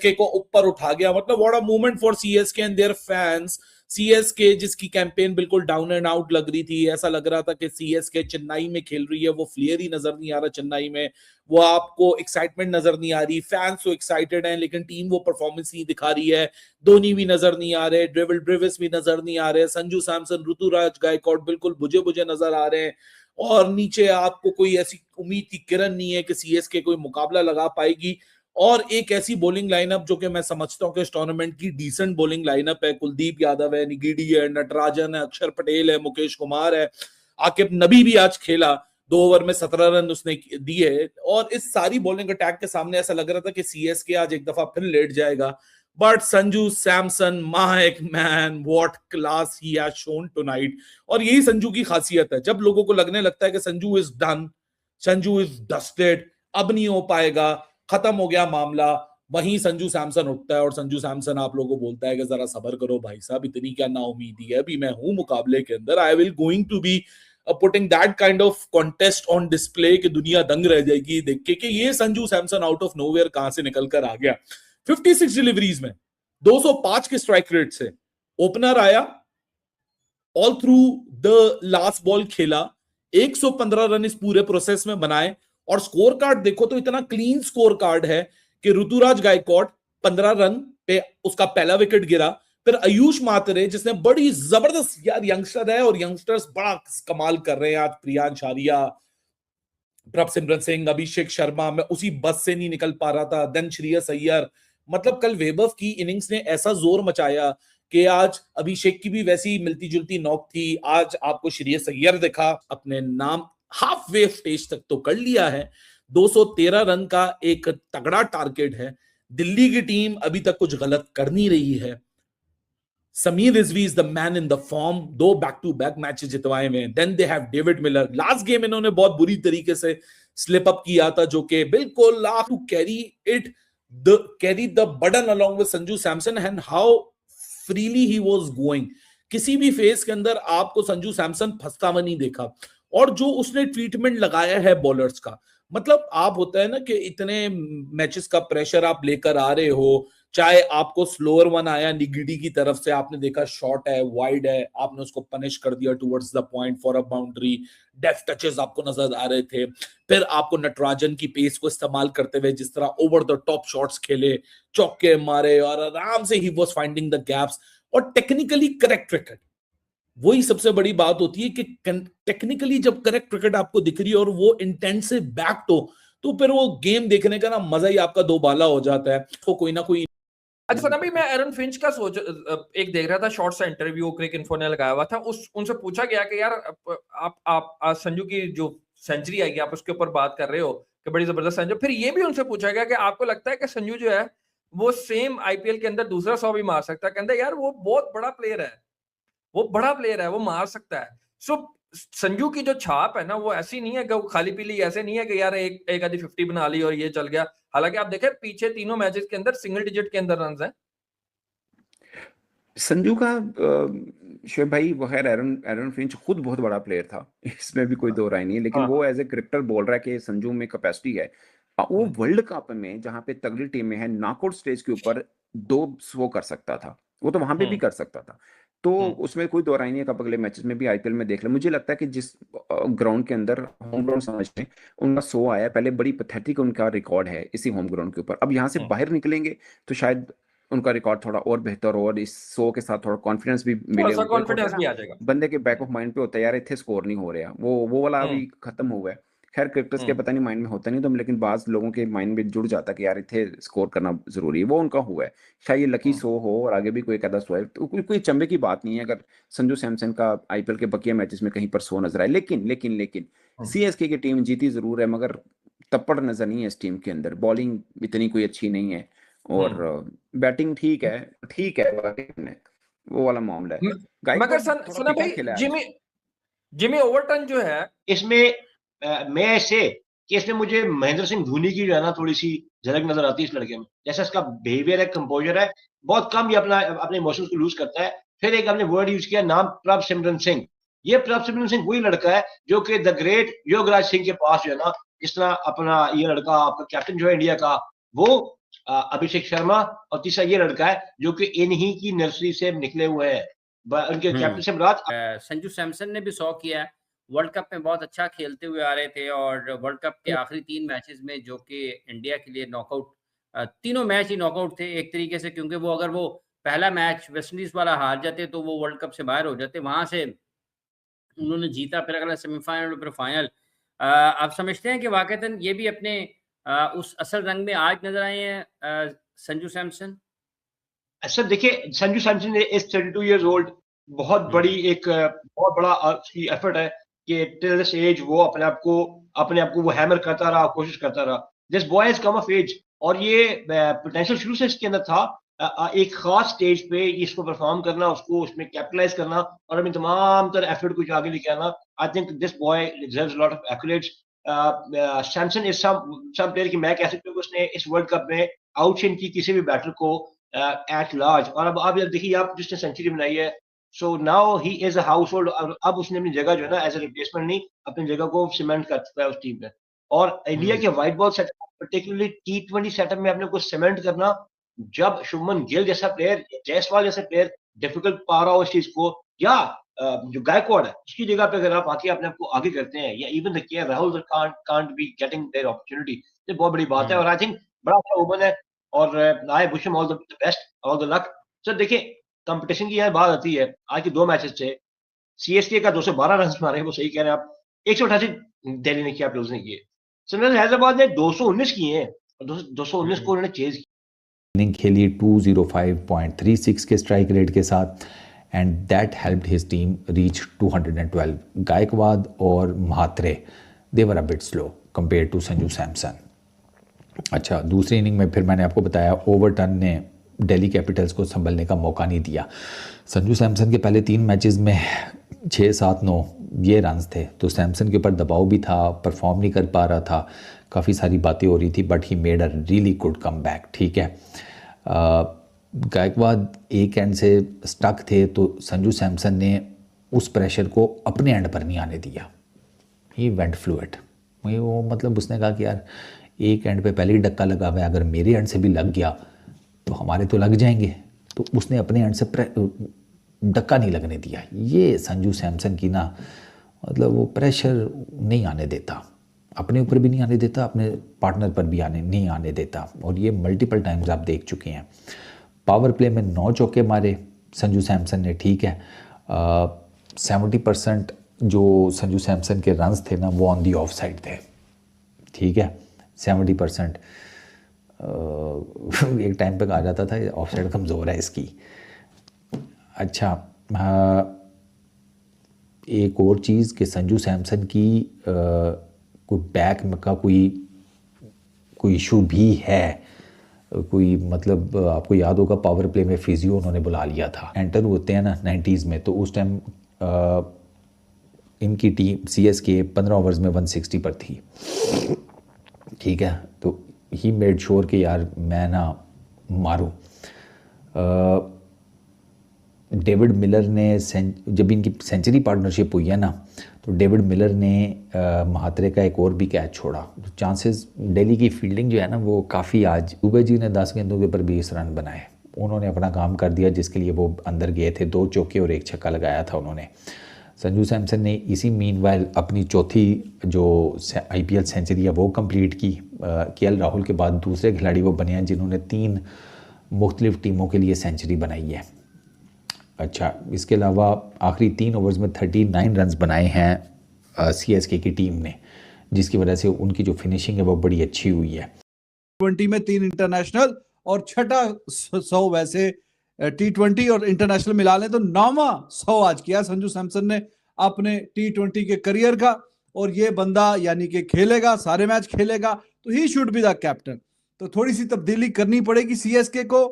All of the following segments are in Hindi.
सीएसके को ऊपर उठा गया। मतलब what a movement for CSK and there fans. CSK जिसकी कैंपेन बिल्कुल डाउन एंड आउट लग रही थी, ऐसा लग रहा था कि सीएसके चेन्नई में खेल रही है, वो फ्लेयर ही नजर नहीं आ रहा चेन्नई में, वो आपको एक्साइटमेंट नजर नहीं आ रही, फैंस तो एक्साइटेड हैं लेकिन टीम वो परफॉर्मेंस नहीं दिखा रही है, धोनी भी नजर नहीं आ रहे, ड्रेविल ब्रेविस भी नजर नहीं आ रहे, संजू सैमसन, ऋतुराज गायकवाड बिल्कुल बुझे बुझे नजर आ रहे हैं, और नीचे आपको कोई ऐसी उम्मीद की किरण नहीं है कि सीएसके कोई मुकाबला लगा पाएगी। और एक ऐसी बॉलिंग लाइनअप जो कि मैं समझता हूं कि इस टूर्नामेंट की डिसेंट बॉलिंग लाइनअप है, कुलदीप यादव है, निगिडी है, नटराजन है, अक्षर पटेल है, मुकेश कुमार है, आकिब नबी भी आज खेला, 2 ओवर में 17 रन उसने दिए, और इस सारी बॉलिंग अटैक के सामने ऐसा लग रहा था कि सीएसके आज एक दफा फिर लेट जाएगा। But Sanju Samson, my man, what class he has shown tonight. और यही संजू की खासियत है, जब लोगों को लगने लगता है कि Sanju is done, Sanju is dusted, अब नहीं हो पाएगा, खत्म हो गया मामला, वहीं संजू सैमसन उठता है और संजू सैमसन आप लोगों को बोलता है कि जरा सब्र करो भाई साहब, इतनी क्या नाउमीदी है, अभी मैं हूं मुकाबले के अंदर, I will going to be putting that kind of contest on display कि दुनिया दंग रह जाएगी देख के कि ये Sanju Samson out of nowhere कहां से निकल कर आ गया। 56 डिलीवरीज में 205 के स्ट्राइक रेट से ओपनर आया, all through the last ball खेला, 115 रन इस पूरे प्रोसेस में बनाए, और स्कोर कार्ड देखो तो इतना क्लीन स्कोर कार्ड है कि ऋतुराज गायकवाड 15 रन पे उसका पहला विकेट गिरा, फिर आयुष मात्रे जिसने बड़ी जबरदस्त, यार यंगस्टर है और यंगस्टर्स बड़ा कमाल कर रहे हैं आज, प्रियांश आर्या, प्रभसिमरन सिंह, अभिषेक शर्मा, मैं उसी बस से नहीं निकल पा रहा था, देन श्रेयस अय्यर। मतलब कल वैभव की इनिंग्स ने ऐसा जोर मचाया कि आज अभिषेक की भी वैसी मिलती जुलती नॉक थी, आज आपको श्रेयस अय्यर दिखा, अपने नाम हाफ वे स्टेज तक तो कर लिया है, 213 रन का एक तगड़ा टारगेट है। दिल्ली की टीम अभी तक कुछ गलत कर नहीं रही है। Sameer Rizvi is the man in the form, 2 back to back matches जितवाए हुए हैं। Then they have David Miller, last game इन्होंने बहुत बुरी तरीके से स्लिप अप किया था, जो कि बिल्कुल to carry it carry the burden along with Sanju Samson, and how freely he was going. किसी भी फेज के अंदर आपको संजू सैमसन फंसता हुआ नहीं देखा, और जो उसने ट्रीटमेंट लगाया है बॉलर्स का, मतलब आप होता है ना कि इतने मैचेस का प्रेशर आप लेकर आ रहे हो, चाहे आपको स्लोअर वन आया निगिडी की तरफ से, आपने देखा शॉर्ट है, वाइड है, आपने उसको पनिश कर दिया towards the point for a boundary, deft touches आपको नजर आ रहे थे, फिर आपको नटराजन की पेस को इस्तेमाल करते हुए जिस तरह ओवर द टॉप शॉट्स खेले, चौके मारे और आराम से he was finding the gaps, और टेक्निकली करेक्ट क्रिकेट, वही सबसे बड़ी बात होती है कि टेक्निकली जब करेक्ट क्रिकेट आपको दिख रही है और वो इंटेंट से बैक्ड हो, तो फिर वो गेम देखने का ना मजा ही आपका दो बाला हो जाता है। तो कोई ना कोई अच्छा सना भाई, मैं एरन फिंच का एक देख रहा था शॉर्ट सा इंटरव्यू क्रिक इन्फो ने लगाया हुआ था, उनसे पूछा गया कि यार आप संजू की जो सेंचुरी आएगी आप उसके ऊपर बात कर रहे हो कि बड़ी जबरदस्त सेंचुरी, फिर ये भी उनसे पूछा गया कि आपको लगता है कि संजू जो है वो सेम आईपीएल के अंदर दूसरा 100 भी मार सकता है? कहते यार वो बहुत बड़ा प्लेयर है, वो बड़ा प्लेयर है, वो मार सकता है। सो संजू की जो छाप है ना वो ऐसी नहीं है कि वो खाली पीली, ऐसे नहीं है कि यार एक आधी 50 बना ली और ये चल गया। हालांकि आप देखें पीछे तीनों मैचेस के अंदर सिंगल डिजिट के अंदर रन है संजू का। शोएब भाई वो खैर एरन फिंच खुद बहुत बड़ा प्लेयर था, इसमें भी कोई दो राय नहीं है, लेकिन वो एज ए क्रिकेटर बोल रहा है कि संजू में कैपेसिटी है। वो वर्ल्ड कप में जहां पे तगड़ी टीमें हैं नॉकआउट स्टेज के ऊपर 200 कर सकता था, वो तो वहां पे भी कर सकता था, तो उसमें कोई दो राय नहीं है। कब अगले मैचेस में भी आईपीएल में देख ले, मुझे लगता है कि जिस ग्राउंड के अंदर होम ग्राउंड समझते हैं उनका 100 आया पहले, बड़ी पैथेटिक उनका रिकॉर्ड है इसी होम ग्राउंड के ऊपर। अब यहाँ से बाहर निकलेंगे तो शायद उनका रिकॉर्ड थोड़ा और बेहतर हो और इस 100 के साथ थोड़ा कॉन्फिडेंस भी मिले, कॉन्फिडेंस भी आ जाएगा। बंदे के बैक ऑफ माइंड पे होता है यार इतने स्कोर नहीं हो रहा, वो वाला अभी खत्म हुआ है। खैर क्रिकेटर्स के पता नहीं माइंड में होता नहीं तो, लेकिन बाज लोगों के माइंड में जुड़ जाता कि यार इतने स्कोर करना जरूरी है, वो उनका हुआ है। शायद ये लकी 100 हो और आगे भी कोई एक आधा 100 है, तो कोई चंबे की बात नहीं है अगर संजू सैमसन का आईपीएल के बकिया मैचेस में कहीं पर 100 नजर आए। लेकिन सीएसके की टीम जीती जरूर है, मगर तप्पड़ नजर नहीं है इस टीम के अंदर, बॉलिंग इतनी कोई अच्छी नहीं है, और बैटिंग ठीक है, वो वाला मामला है। मगर सना भाई जिमी ओवरटन जो है इसमें मैं ऐसे कि इसमें मुझे महेंद्र सिंह धोनी की जो है ना थोड़ी सी झलक नजर आती है इस लड़के में, जैसा इसका बिहेवियर है, कंपोजर है, बहुत कम ये अपने इमोशंस को लूज करता है। फिर एक आपने वर्ड यूज किया नाम प्रभसिमरन सिंह, ये प्रभसिमरन सिंह वही लड़का है जो कि द ग्रेट योगराज सिंह के पास जो है ना, जिस तरह अपना ये लड़का आपका कैप्टन जो है इंडिया का, वो अभिषेक शर्मा, और तीसरा ये लड़का है जो कि इन्हीं की नर्सरी से निकले हुए हैं, उनके कैप्टन से मुराद संजू सैमसन ने भी 100 किया है। वर्ल्ड कप में बहुत अच्छा खेलते हुए आ रहे थे और वर्ल्ड कप के आखिरी 3 मैचेस में जो कि इंडिया के लिए नॉकआउट, तीनों मैच ही नॉकआउट थे एक तरीके से, क्योंकि वो अगर वो पहला मैच वेस्टइंडीज वाला हार जाते तो वो वर्ल्ड कप से बाहर हो जाते। वहां से उन्होंने जीता, फिर अगला सेमीफाइनल, फिर फाइनल। आप समझते हैं कि वाकईतन ये भी अपने उस असल रंग में आज नजर आए हैं संजू सैमसन? सर देखिए, Sanju Samson is 32 years old, बहुत बड़ी एक बहुत बड़ा उसकी एफर्ट है कि टिल दिस एज वो अपने आप को वो हैमर करता रहा, कोशिश करता रहा। This boy has come of age, और ये पोटेंशियल शुरू से इसके अंदर था। एक खास स्टेज पे इसको परफॉर्म करना, उसको उसमें कैपिटलाइज करना और अपनी तमाम तरह एफर्ट को आगे लेके आना। I think this boy deserves lot of एक्colades। सैमसन इज सम प्लेयर की मैं कह सकता हूँ कि उसने इस वर्ल्ड कप में आउटशिन की किसी भी बैटर को एट लार्ज। और अब आप देखिए, आप जिसने सेंचुरी बनाई है, so now he is a house hold. अब उसने अपनी जगह जो है ना, एज ए रिप्लेसमेंट नहीं, अपनी जगह को सीमेंट कर चुका है उस टीम में। और इंडिया के white ball setup, particularly T20 setup में अपने को सीमेंट करना, जब शुभमन गिल जैसा प्लेयर, जायसवाल जैसा प्लेयर डिफिकल्ट पा रहा हो इस चीज को, या जो गायकवाड़ है उसकी जगह पे अगर आप आके अपने आप को आगे करते हैं, या even the KL Rahul can't be getting their opportunity, ये बहुत बड़ी बात है। और आई थिंक बड़ा अच्छा वुमन है, और I wish him all the best, all the luck. Sir देखिए, कंपटीशन की यहाँ बात आती है, आज के 2 मैचेस थे, सीएसके का 212 रन मारे, वो सही कह रहे हैं आप, 188 दिल्ली ने किया, प्लेयर्स ने किए। सनराइजर्स हैदराबाद ने 219 किए हैं, और 219 को उन्होंने चेज किया। इनिंग खेली 205.36 के स्ट्राइक रेट के साथ, and that helped his team reach 212। Gaikwad और Mhatre, they were a bit slow compare to Sanju Samson. अच्छा, दूसरी इनिंग में फिर मैंने आपको बताया ओवरटन ने दिल्ली कैपिटल्स को संभलने का मौका नहीं दिया। संजू सैमसन के पहले 3 मैचेस में 6, 7, 9 ये रन्स थे, तो सैमसन के ऊपर दबाव भी था, परफॉर्म नहीं कर पा रहा था, काफ़ी सारी बातें हो रही थी, but he made a really good come back. ठीक है, गायकवाड एक एंड से स्टक थे, तो संजू सैमसन ने उस प्रेशर को अपने एंड पर नहीं आने दिया। ही वेंट फ्लूइड, वो मतलब उसने कहा कि यार एक एंड पे पहले ही डक्का लगा हुआ है, अगर मेरे एंड से भी लग गया तो हमारे तो लग जाएंगे, तो उसने अपने एंड से डक्का नहीं लगने दिया। ये संजू सैमसन की ना, मतलब वो प्रेशर नहीं आने देता, अपने ऊपर भी नहीं आने देता, अपने पार्टनर पर भी नहीं आने देता, और ये मल्टीपल टाइम्स आप देख चुके हैं। पावर प्ले में 9 चौके मारे संजू सैमसन ने। ठीक है, 70% जो संजू सैमसन के रन्स थे ना, वो ऑन दी ऑफ साइड थे। ठीक है, 70%। एक टाइम पे कहा जाता था ऑफ साइड कमज़ोर है इसकी। अच्छा, एक और चीज़ कि संजू सैमसन की कोई बैक का कोई इशू भी है, कोई मतलब आपको याद होगा पावर प्ले में फिजियो उन्होंने बुला लिया था। एंटर होते हैं ना 90s में, तो उस टाइम इनकी टीम सीएसके 15 ओवर्स में 160 पर थी। ठीक है, तो ही मेड श्योर कि यार मैं ना मारूं। डेविड मिलर ने जब इनकी सेंचुरी पार्टनरशिप हुई है ना, तो डेविड मिलर ने म्हात्रे का एक और भी कैच छोड़ा। चांसेस दिल्ली की फील्डिंग जो है ना, वो काफ़ी, आज दुबे जी ने 10 गेंदों के ऊपर 20 रन बनाए, उन्होंने अपना काम कर दिया, जिसके लिए वो अंदर गए थे। 2 चौके और 1 छक्का लगाया था उन्होंने। संजू सैमसन ने इसी मीनवाइल अपनी चौथी जो IPL सेंचुरी है वो कंप्लीट की। KL राहुल के बाद दूसरे खिलाड़ी वो बने हैं जिन्होंने 3 मुख्तलिफ टीमों के लिए सेंचुरी बनाई है। अच्छा, इसके अलावा आखिरी 3 ओवर्स में 39 रन्स बनाए हैं CSK की टीम ने, जिसकी वजह से उनकी जो फिनिशिंग है वो बड़ी अच्छी हुई है। 20 में 3 इंटरनेशनल और छठा 100, वैसे T20 और इंटरनेशनल मिला लें तो 9वां 100 आज किया संजू सैमसन ने अपने T20 के करियर का। और ये बंदा यानी कि खेलेगा, सारे मैच खेलेगा, तो ही शुड बी द कैप्टन। तो थोड़ी सी तब्दीली करनी पड़ेगी CSK को।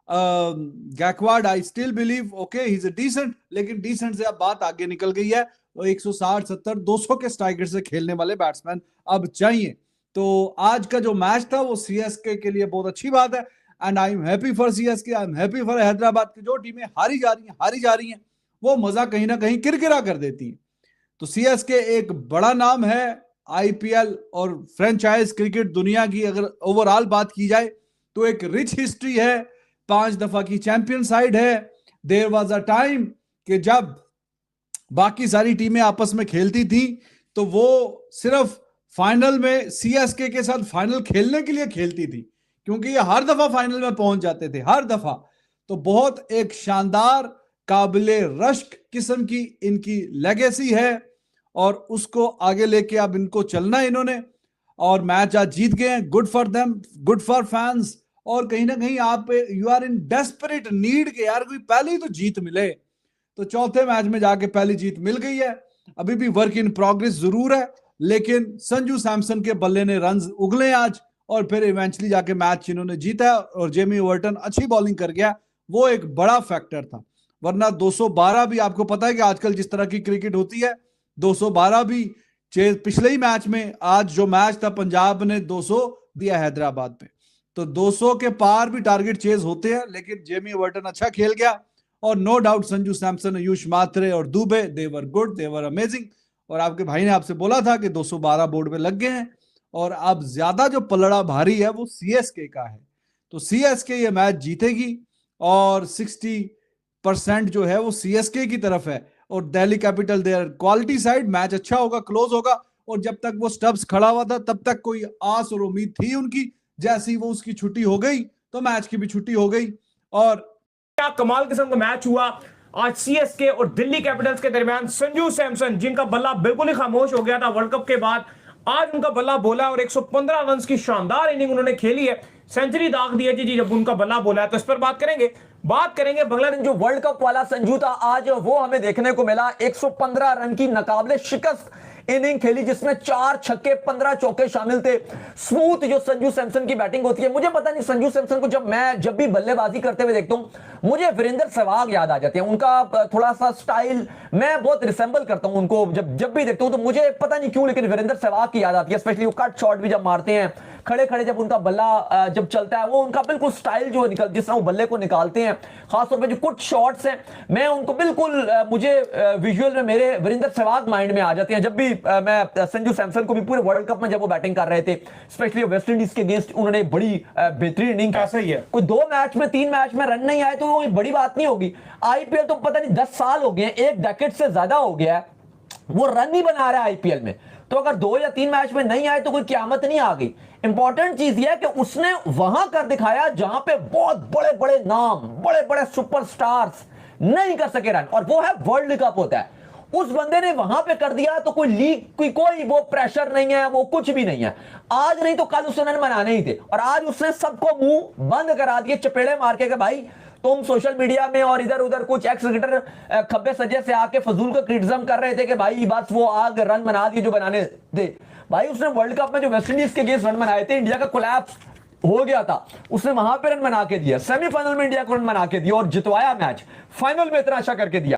Gaikwad I still believe okay he is a decent, लेकिन डिसेंट से अब बात आगे निकल गई है। 160, 70, 200 के स्ट्राइक रेट से खेलने वाले बैट्समैन अब चाहिए। तो आज का जो मैच था वो CSK के लिए बहुत अच्छी बात है, and I am happy for CSK, I am happy for Hyderabad की जो टीमें हारी जा रही हैं वो मजा कहीं ना कहीं किरकिरा कर देती हैं। तो CSK एक बड़ा नाम है IPL और फ्रेंचाइज क्रिकेट दुनिया की। अगर ओवरऑल बात की जाए तो एक रिच हिस्ट्री है, 5 दफा की चैंपियन साइड है। देयर वाज अ टाइम कि जब बाकी सारी टीमें आपस में खेलती थी तो वो सिर्फ फाइनल में सीएसके के साथ फाइनल खेलने के लिए खेलती थी, क्योंकि ये हर दफा फाइनल में पहुंच जाते थे, हर दफा। तो बहुत एक शानदार काबिले रश्क किस्म की इनकी लेगेसी है और उसको आगे लेके अब इनको चलना है इन्होंने। और मैच आज जीत गए हैं, good for them, good for fans. और कहीं ना कहीं आप you are in desperate need के यार कोई पहली तो जीत मिले, तो चौथे मैच में जाके पहली जीत मिल गई है। अभी भी वर्क इन प्रोग्रेस जरूर है, लेकिन संजू सैमसन के बल्ले ने रन्स उगले आज और फिर इवेंचुअली जाके मैच इन्होंने जीता। और जेमी वर्टन अच्छी बॉलिंग कर गया, वो एक बड़ा फैक्टर था। वरना 212 भी आपको पता है कि आजकल जिस तरह की क्रिकेट होती है, 212 भी पिछले ही मैच में, आज जो मैच था पंजाब ने 200 दिया हैदराबाद पे, तो 200 के पार भी टारगेट चेज होते हैं। लेकिन जेमी वर्टन अच्छा खेल गया और नो डाउट संजू सैमसन, आयुष मात्रे और दुबे, देवर गुड, देवर अमेजिंग। और आपके भाई ने आपसे बोला था कि 212 बोर्ड पे लग गए हैं और अब ज्यादा जो पलड़ा भारी है वो सीएसके का है। तो सीएसके ये मैच जीतेगी और 60% जो है वो सीएसके की तरफ है। और Delhi capital there quality side, match अच्छा होगा, क्लोज होगा। और जब तक वो स्टब्स खड़ा हुआ था तब तक कोई आस और उम्मीद थी उनकी, जैसे ही वो उसकी छुट्टी हो गई तो मैच की भी छुट्टी हो गई। और क्या कमाल किस्म का मैच हुआ आज सीएसके और दिल्ली कैपिटल्स के दरमियान। संजू सैमसन जिनका बल्ला बिल्कुल ही खामोश हो गया था वर्ल्ड कप के बाद, आज उनका बल्ला बोला और 115 रन की शानदार इनिंग उन्होंने खेली है, सेंचुरी दाग दी है जी जब उनका बल्ला बोला है। तो इस पर बात करेंगे बांग्लादेश जो वर्ल्ड कप वाला संजू था आज वो हमें देखने को मिला। 115 रन की नाकाबिले शिकस्त इनिंग खेली जिसमें 4 छक्के 15 चौके शामिल थे। स्मूथ जो संजू सैमसन की बैटिंग होती है, मुझे पता नहीं संजू सैमसन को जब भी बल्लेबाजी करते हुए देखता हूं मुझे वीरेंद्र सहवाग याद आ जाते हैं। उनका थोड़ा सा स्टाइल मैं बहुत रिसेंबल करता हूं उनको, जब भी देखता हूं तो मुझे पता नहीं क्यों लेकिन वीरेंद्र सहवाग की याद आती है। स्पेशली वो कट शॉट भी जब मारते हैं, खड़े खड़े जब उनका बल्ला जब चलता है, वो उनका बिल्कुल स्टाइल जो जिस तरह वो बल्ले को निकालते हैं, खासतौर पे जो कुछ शॉट्स हैं मैं उनको बिल्कुल मुझे विजुअल में मेरे वीरेंद्र सहवाग माइंड में आ जाते हैं। जब भी मैं संजू सैमसन को भी पूरे वर्ल्ड कप में जब वो बैटिंग कर रहे थे, स्पेशली वेस्ट इंडीज के अगेंस्ट, उन्होंने बड़ी बेहतरीन इनिंग। ऐसा ही है, कोई 2 मैच में 3 मैच में रन नहीं आए तो वो बड़ी बात नहीं होगी। आईपीएल तो पता नहीं 10 साल हो गए हैं, 1 डेकेड से ज्यादा हो गया है, वो रन नहीं बना रहा है आईपीएल में। तो अगर 2 या 3 मैच में नहीं आए तो कोई क़यामत नहीं आ गई। इंपॉर्टेंट चीज यह है कि उसने वहां कर दिखाया जहां पे बहुत बड़े बड़े नाम, बड़े बड़े सुपरस्टार्स नहीं कर सके रन, और वो है वर्ल्ड कप होता है। उस बंदे ने वहां पे कर दिया तो कोई लीग कोई वो प्रेशर नहीं है, वो कुछ भी नहीं है। आज नहीं तो कल उसने रन बनाने ही थे, और आज उसने सबको मुंह बंद करा दिए चपेड़े मार के भाई तुम सोशल मीडिया में और इधर उधर कुछ एक्स क्रिकेटर खब्बे सजे से आके फजूल का क्रिटिसिज्म कर रहे थे कि भाई बस वो आग रन बना दिए जो बनाने थे। भाई उसने वर्ल्ड कप में जो वेस्ट इंडीज के अगेंस्ट रन बनाए थे, इंडिया का कोलैप्स हो गया था, उसने वहां पे रन बना के दिया, सेमीफाइनल में इंडिया को रन बना के दिया और जितवाया मैच, फाइनल में इतना अच्छा करके दिया।